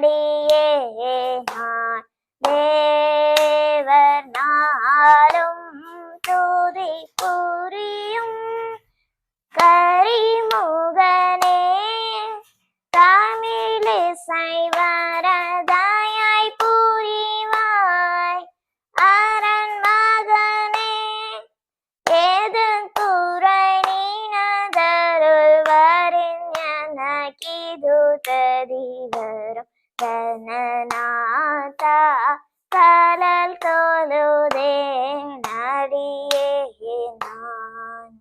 நடியே நான் தேவர் நாளும் துதி புரியும் கரிமுகனே தமிழிசை வரதாயாய் புரிவாய் அரண் மகனே ஏது துறை நீனதருள் வரிஞனகிது ததிவரும் கனநாதா கலல் தொழுதே நடியே நான்.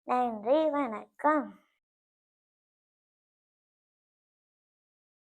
நன்றி, வணக்கம்.